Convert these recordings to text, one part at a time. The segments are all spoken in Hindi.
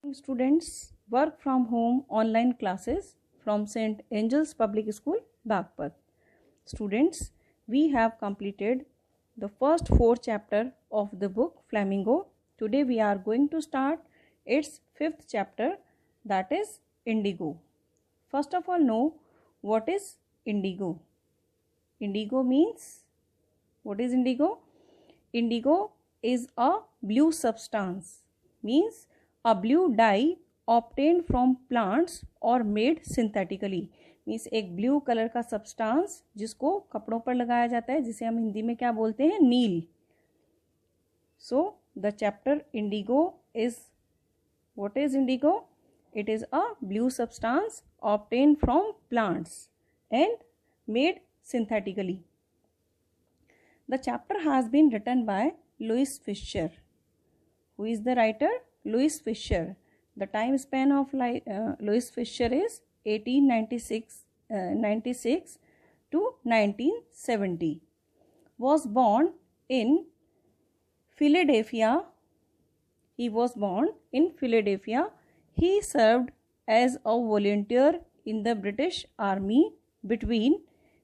Students, work from home online classes from St. Angel's Public School, Bagpat. Students, we have completed the first 4 chapters of the book Flamingo. Today we are going to start its 5th chapter, that is Indigo. First of all, know what is indigo. Indigo means, what is indigo? Indigo is a blue substance, means a blue dye obtained from plants or made synthetically. Means एक ब्लू कलर का सब्सटेंस जिसको कपड़ों पर लगाया जाता है, जिसे हम हिंदी में क्या बोलते हैं, नील. So the chapter indigo is, what is indigo? It is a blue substance obtained from plants and made synthetically. The chapter has been written by Louis Fisher. Who is the writer? Louis Fisher. The time span of Louis Fisher is 1896 to 1970. Was born in Philadelphia. He was born in Philadelphia. He served as a volunteer in the British Army between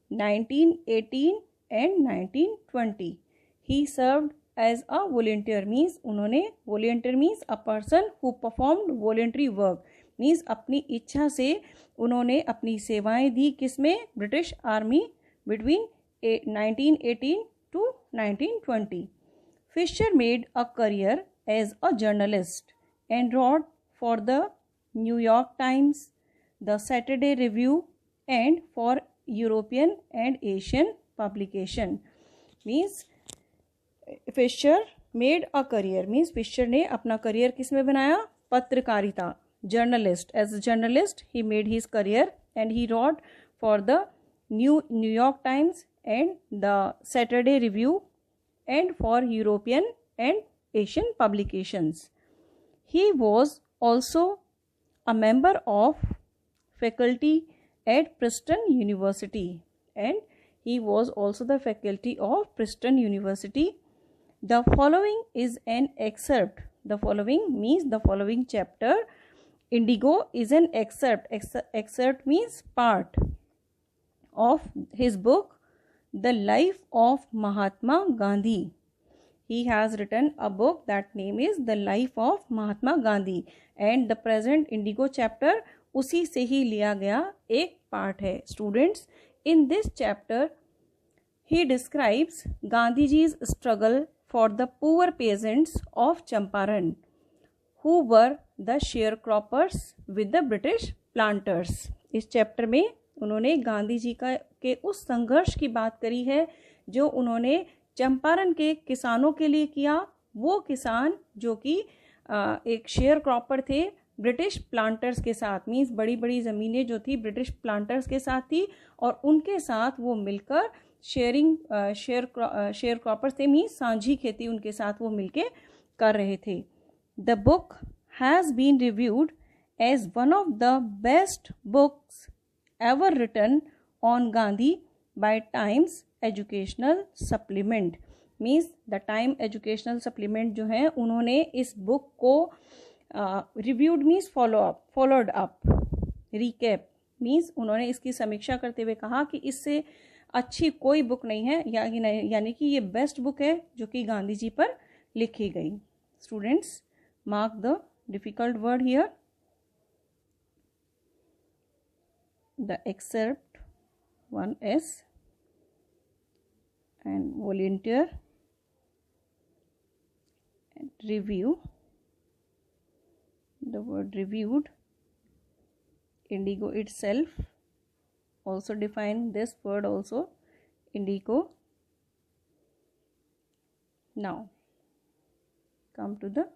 1918 and 1920. He served as a volunteer, means उन्होंने, volunteer means a person who performed voluntary work, means अपनी इच्छा से उन्होंने अपनी सेवाएं दी किसमें? British army, between 1918 to 1920. Fisher made a career as a journalist and wrote for the New York Times, the Saturday Review, and for European and Asian publication. Means Fisher made a career, means Fisher ने अपना करियर किस में बनाया? पत्रकारिता, journalist. As a journalist, he made his career and he wrote for the New York Times and the Saturday Review and for European and Asian publications. He was also a member of faculty at Princeton University, and he was also the faculty of Princeton University. The following is an excerpt. The following means the following chapter, Indigo, is an excerpt. Excerpt means part of his book, The Life of Mahatma Gandhi. He has written a book that name is The Life of Mahatma Gandhi, and the present Indigo chapter उसी से ही लिया गया एक पार्ट है. Students, in this chapter he describes Gandhiji's struggle for the poor peasants of Champaran who were the sharecroppers with the British planters. इस चैप्टर में उन्होंने गांधी जी के उस संघर्ष की बात करी है जो उन्होंने चंपारण के किसानों के लिए किया. वो किसान जो कि एक शेयर क्रॉपर थे ब्रिटिश प्लांटर्स के साथ, मीन्स बड़ी बड़ी ज़मीनें जो थी ब्रिटिश प्लांटर्स के साथ थी और उनके साथ वो मिलकर शेयर क्रॉपर्स थे, मीन्स सांझी खेती उनके साथ वो मिलके कर रहे थे. The book has been reviewed as one of the best books ever written on Gandhi by Times Educational Supplement. Means the Times Educational Supplement जो है उन्होंने इस बुक को reviewed means followed up, recap means उन्होंने इसकी समीक्षा करते हुए कहा कि इससे अच्छी कोई बुक नहीं है, यानी कि ये बेस्ट बुक है जो कि गांधी जी पर लिखी गई. Students, mark the difficult word here. The except, 1S, and volunteer and review. The word reviewed. Indigo itself, also define this word also, indigo. Now come to the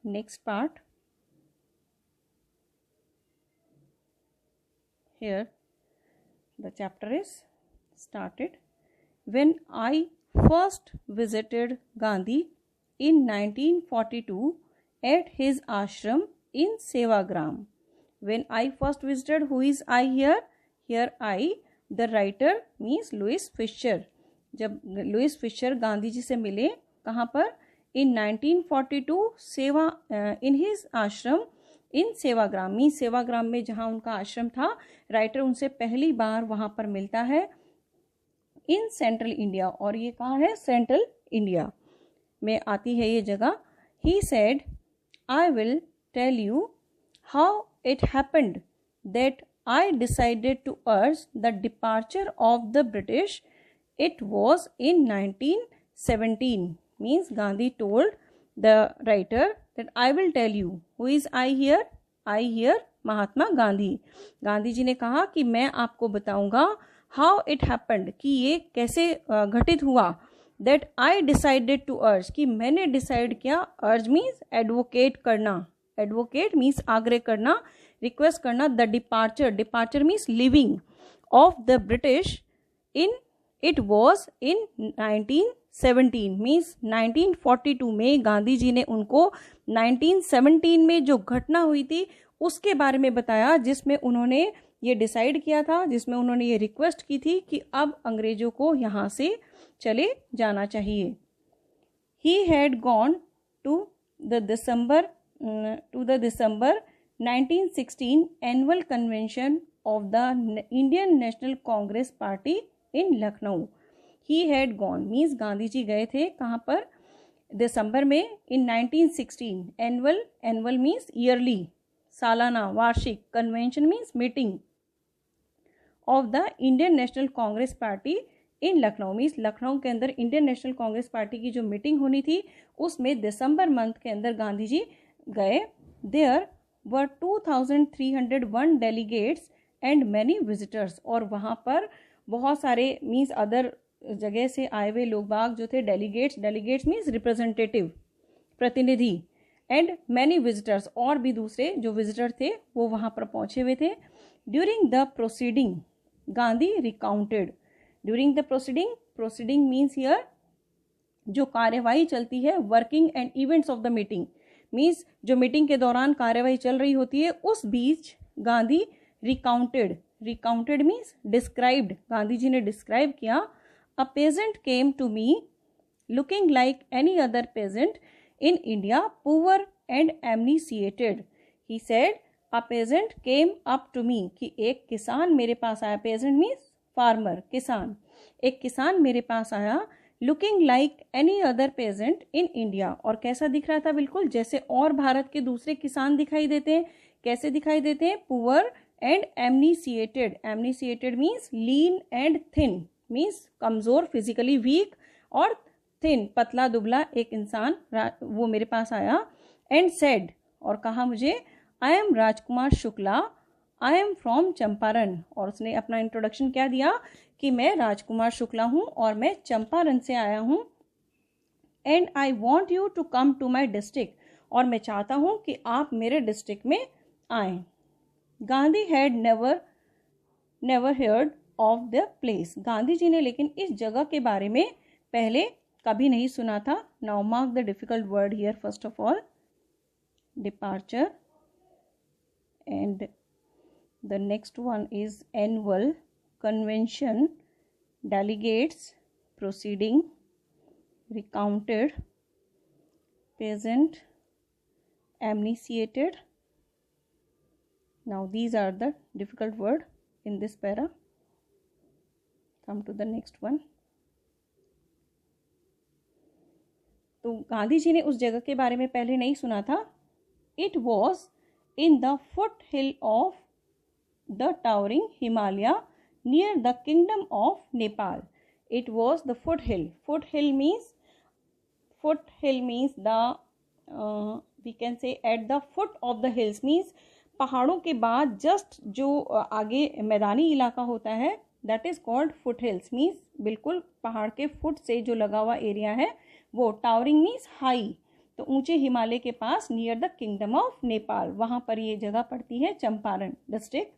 next part. Here the chapter is started. When I first visited Gandhi in 1942 at his ashram in Sevagram. When I first visited, who is I here? Here I, the writer, means Louis Fisher. जब लुइस फिशर गांधी जी से मिले, कहाँ पर? in 1942 सेवा in his ashram in Sevagram, means Sevagram में जहाँ उनका आश्रम था, राइटर उनसे पहली बार वहाँ पर मिलता है इन सेंट्रल इंडिया, और ये कहाँ है, सेंट्रल इंडिया में आती है ये जगह। He said I will tell you how it happened that I decided to urge the departure of the British, it was in 1917। Means Gandhi told the writer that I will tell you, who is I here, I here Mahatma Gandhi. Gandhi ji ने कहा कि मैं आपको बताऊंगा हाउ इट हैपेंड, कि ये कैसे घटित हुआ, दैट आई डिसाइडेड टू अर्ज, कि मैंने डिसाइड किया, अर्ज मीन्स एडवोकेट करना, एडवोकेट मीन्स आग्रह करना, रिक्वेस्ट करना, the departure, departure means living, of the British in, it was in 1917, means 1942 में गांधी जी ने उनको 1917 में जो घटना हुई थी उसके बारे में बताया, जिसमें उन्होंने ये डिसाइड किया था, जिसमें उन्होंने ये रिक्वेस्ट की थी कि अब अंग्रेजों को यहाँ से चले जाना चाहिए। He had gone to the December 1916 annual convention of the Indian National Congress party in Lucknow. He had gone means Gandhi ji गए थे कहाँ पर, दिसंबर में, in 1916। Annual, annual means yearly, सालाना, वार्षिक, convention means meeting, of the Indian National Congress party in Lucknow, means Lucknow के अंदर इंडियन नेशनल कांग्रेस पार्टी की जो मीटिंग होनी थी उसमें दिसंबर मंथ के अंदर गांधी जी गए। There were 2301 delegates and many visitors, और वहाँ पर बहुत सारे मीन्स अदर जगह से आए हुए लोग बाग जो थे, डेलीगेट्स, डेलीगेट्स मीन्स रिप्रेजेंटेटिव, प्रतिनिधि, एंड मैनी विजिटर्स, और भी दूसरे जो विजिटर थे वो वहाँ पर पहुँचे हुए थे। During the proceeding Gandhi recounted, during the proceeding, proceeding means here जो कार्यवाही चलती है, working and events of the meeting, means जो मीटिंग के दौरान कार्यवाही चल रही होती है उस बीच Gandhi recounted, recounted means described, Gandhi ji ने डिस्क्राइब किया, a peasant came to me looking like any other peasant in India, poor and emaciated. He said a peasant came up to मी, कि एक किसान मेरे पास आया, पेजेंट मीन्स फार्मर, किसान, एक किसान मेरे पास आया, looking like any other peasant in India, और कैसा दिख रहा था, बिल्कुल जैसे और भारत के दूसरे किसान दिखाई देते हैं। कैसे दिखाई देते हैं, poor and emaciated, emaciated means lean and thin, means कमजोर, फिजिकली वीक, और थिन, पतला दुबला एक इंसान वो मेरे पास आया। एंड सेड, और कहा मुझे, I am Rajkumar Shukla, I am from Champaran, और उसने अपना इंट्रोडक्शन क्या दिया कि मैं राजकुमार शुक्ला हूँ और मैं चंपारण से आया हूँ। And I want you to come to my district, और मैं चाहता हूँ कि आप मेरे डिस्ट्रिक्ट में आएँ। Gandhi had never heard of the place, Gandhi ji ने लेकिन इस जगह के बारे में पहले कभी नहीं सुना था। Now mark the difficult word here, first of all departure, and the next one is annual, convention, delegates, proceeding, recounted, peasant, emancipated. Now these are the difficult word in this para. Come to the next one. तो गांधी जी ने उस जगह के बारे में पहले नहीं सुना था। It was in the foothill of the towering Himalaya near the kingdom of Nepal. It was the foothill. Foothill means the we can say at the foot of the hills, means पहाड़ों के बाद जस्ट जो आगे मैदानी इलाका होता है, that is called foothills, means बिल्कुल पहाड़ के फुट से जो लगा हुआ एरिया है वो। टावरिंग मीन्स हाई, तो ऊंचे हिमालय के पास, near the kingdom of Nepal, वहाँ पर ये जगह पड़ती है, Champaran district.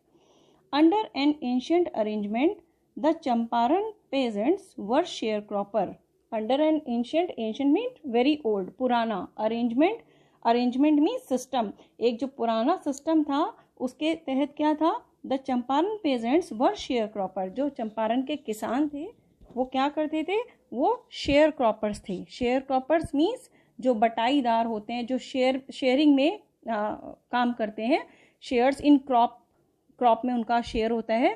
Under an ancient arrangement the Champaran peasants were sharecropper. Under an ancient, ancient mean very old, पुराना, अरेंजमेंट, अरेंजमेंट मीन सिस्टम, एक जो पुराना सिस्टम था उसके तहत क्या था, the Champaran peasants were sharecropper, जो चंपारण के किसान थे वो क्या करते थे, वो शेयर क्रॉपर्स थे। शेयर क्रॉपर्स मीन्स जो बटाईदार होते हैं, जो शेयरिंग में काम करते हैं, शेयर्स इन क्रॉप में उनका शेयर होता है।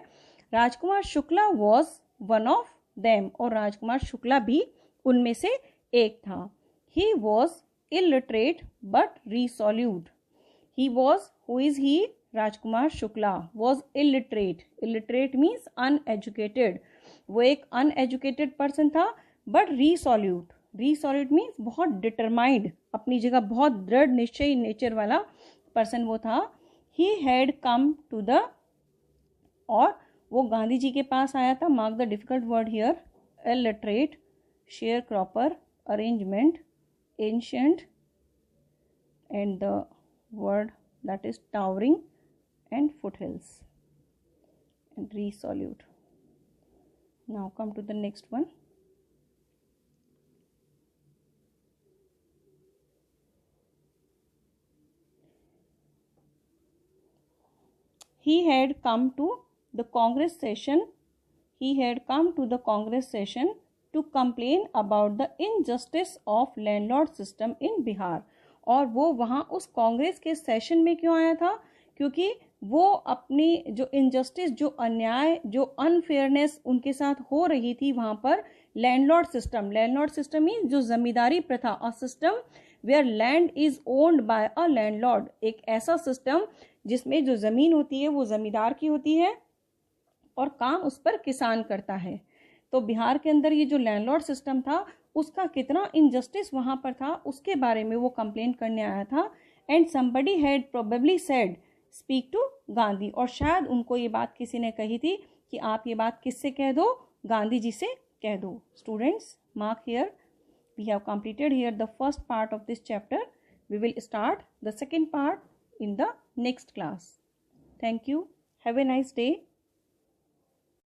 Rajkumar Shukla was one of them, और राजकुमार शुक्ला भी उनमें से एक था। He was illiterate but resolute. He was, who is he? Rajkumar Shukla was illiterate. Illiterate means uneducated, वो एक अनएजुकेटेड पर्सन था, बट रिसोल्यूट, रिसोल्यूट मीन्स बहुत डिटरमाइंड, अपनी जगह बहुत दृढ़ निश्चयी नेचर वाला पर्सन वो था। He had come to the, और वो गांधी जी के पास आया था। Mark the difficult word here, illiterate, sharecropper, arrangement, ancient, and the word that is towering and foothills and resolute. Now come to the next one. He had come to the Congress session. He had come to the Congress session to complain about the injustice of landlord system in Bihar. और वो वहाँ उस कांग्रेस के सेशन में क्यों आया था? क्योंकि वो अपनी जो इनजस्टिस, जो अन्याय, जो अनफेयरनेस उनके साथ हो रही थी वहाँ पर, लैंडलॉर्ड सिस्टम मीन्स जो जमींदारी प्रथा, a system where land is owned by a landlord, एक ऐसा सिस्टम जिसमें जो ज़मीन होती है वो ज़मींदार की होती है और काम उस पर किसान करता है। तो बिहार के अंदर ये जो लैंडलॉर्ड सिस्टम था उसका कितना इनजस्टिस वहाँ पर था, उसके बारे में वो कंप्लेन करने आया था। And somebody had probably said speak to Gandhi, और शायद उनको ये बात किसी ने कही थी कि आप ये बात किससे कह दो? गांधी जी से कह दो। Students, mark here, we have completed here the first part of this chapter. We will start the second part in the next class. Thank you. Have a nice day.